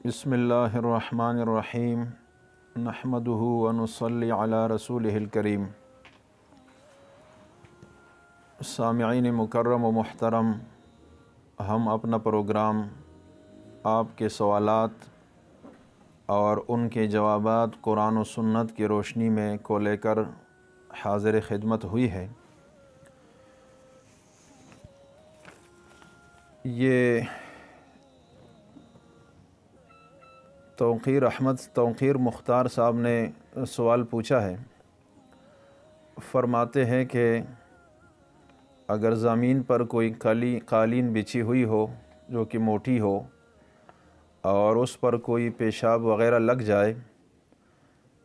بسم اللہ الرحمن الرحیم نحمدہ ونصلی علی رسولہ الکریم۔ سامعین مکرم و محترم، ہم اپنا پروگرام آپ کے سوالات اور ان کے جوابات قرآن و سنت کی روشنی میں کو لے کر حاضر خدمت ہوئی ہے۔ یہ توقیر مختار صاحب نے سوال پوچھا ہے۔ فرماتے ہیں کہ اگر زمین پر کوئی قالین بچھی ہوئی ہو جو کہ موٹی ہو اور اس پر کوئی پیشاب وغیرہ لگ جائے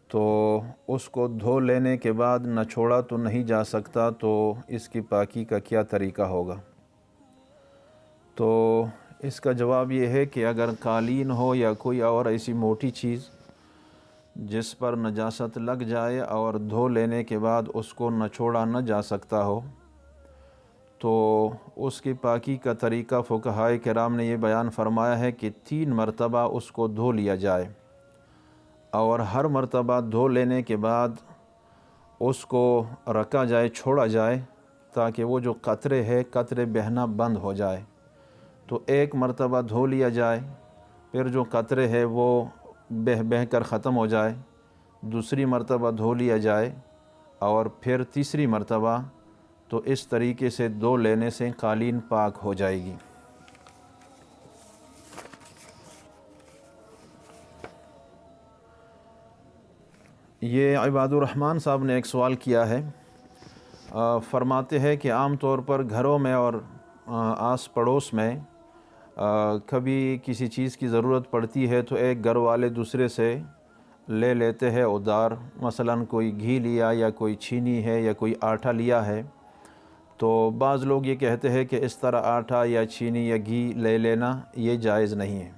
تو اس کو دھو لینے کے بعد نہ چھوڑا تو نہیں جا سکتا، تو اس کی پاکی کا کیا طریقہ ہوگا؟ تو اس کا جواب یہ ہے کہ اگر قالین ہو یا کوئی اور ایسی موٹی چیز جس پر نجاست لگ جائے اور دھو لینے کے بعد اس کو نہ چھوڑا نہ جا سکتا ہو، تو اس کی پاکی کا طریقہ فقہائے کرام نے یہ بیان فرمایا ہے کہ 3 مرتبہ اس کو دھو لیا جائے، اور ہر مرتبہ دھو لینے کے بعد اس کو رکھا جائے، چھوڑا جائے، تاکہ وہ جو قطرے بہنا بند ہو جائے۔ تو ایک مرتبہ دھو لیا جائے، پھر جو قطرے ہے وہ بہہ کر ختم ہو جائے، دوسری مرتبہ دھو لیا جائے، اور پھر تیسری مرتبہ، تو اس طریقے سے دھو لینے سے قالین پاک ہو جائے گی۔ یہ عباد الرحمن صاحب نے ایک سوال کیا ہے۔ فرماتے ہیں کہ عام طور پر گھروں میں اور آس پڑوس میں کبھی کسی چیز کی ضرورت پڑتی ہے تو ایک گھر والے دوسرے سے لے لیتے ہیں ادھار، مثلا کوئی گھی لیا یا کوئی چینی ہے یا کوئی آٹا لیا ہے، تو بعض لوگ یہ کہتے ہیں کہ اس طرح آٹا یا چینی یا گھی لے لینا یہ جائز نہیں ہے،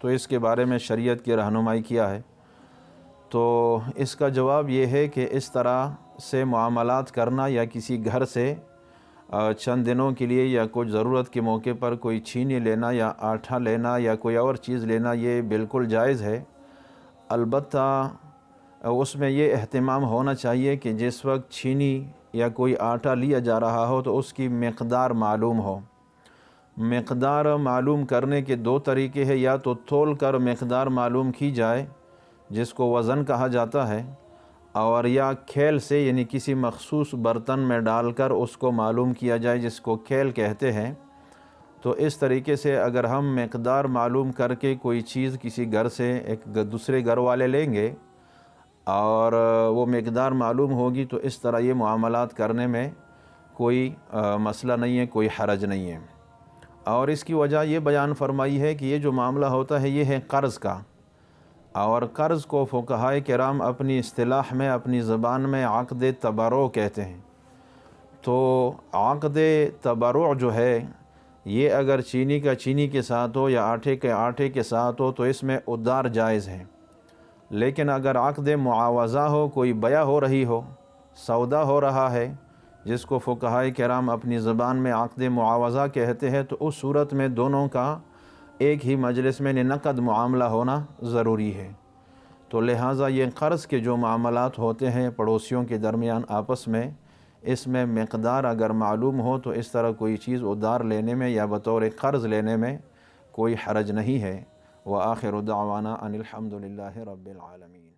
تو اس کے بارے میں شریعت کی رہنمائی کیا ہے؟ تو اس کا جواب یہ ہے کہ اس طرح سے معاملات کرنا یا کسی گھر سے چند دنوں کے لیے یا کچھ ضرورت کے موقع پر کوئی چینی لینا یا آٹا لینا یا کوئی اور چیز لینا یہ بالکل جائز ہے۔ البتہ اس میں یہ اہتمام ہونا چاہیے کہ جس وقت چینی یا کوئی آٹا لیا جا رہا ہو تو اس کی مقدار معلوم ہو۔ مقدار معلوم کرنے کے 2 طریقے ہیں، یا تو تول کر مقدار معلوم کی جائے جس کو وزن کہا جاتا ہے، اور یا کھیل سے یعنی کسی مخصوص برتن میں ڈال کر اس کو معلوم کیا جائے جس کو کھیل کہتے ہیں۔ تو اس طریقے سے اگر ہم مقدار معلوم کر کے کوئی چیز کسی گھر سے ایک دوسرے گھر والے لیں گے اور وہ مقدار معلوم ہوگی، تو اس طرح یہ معاملات کرنے میں کوئی مسئلہ نہیں ہے، کوئی حرج نہیں ہے۔ اور اس کی وجہ یہ بیان فرمائی ہے کہ یہ جو معاملہ ہوتا ہے یہ ہے قرض کا، اور قرض کو فقہائے کرام اپنی اصطلاح میں، اپنی زبان میں عقد تبرع کہتے ہیں۔ تو عقد تبرع جو ہے یہ اگر چینی کا چینی کے ساتھ ہو یا آٹے کے آٹے کے ساتھ ہو تو اس میں ادھار جائز ہے، لیکن اگر عقد معاوضہ ہو، کوئی بیع ہو رہی ہو، سودا ہو رہا ہے، جس کو فقہائے کرام اپنی زبان میں عقد معاوضہ کہتے ہیں، تو اس صورت میں دونوں کا ایک ہی مجلس میں نقد معاملہ ہونا ضروری ہے۔ تو لہٰذا یہ قرض کے جو معاملات ہوتے ہیں پڑوسیوں کے درمیان آپس میں، اس میں مقدار اگر معلوم ہو تو اس طرح کوئی چیز ادھار لینے میں یا بطور قرض لینے میں کوئی حرج نہیں ہے۔ وآخر دعوانا ان الحمد للہ رب العالمین۔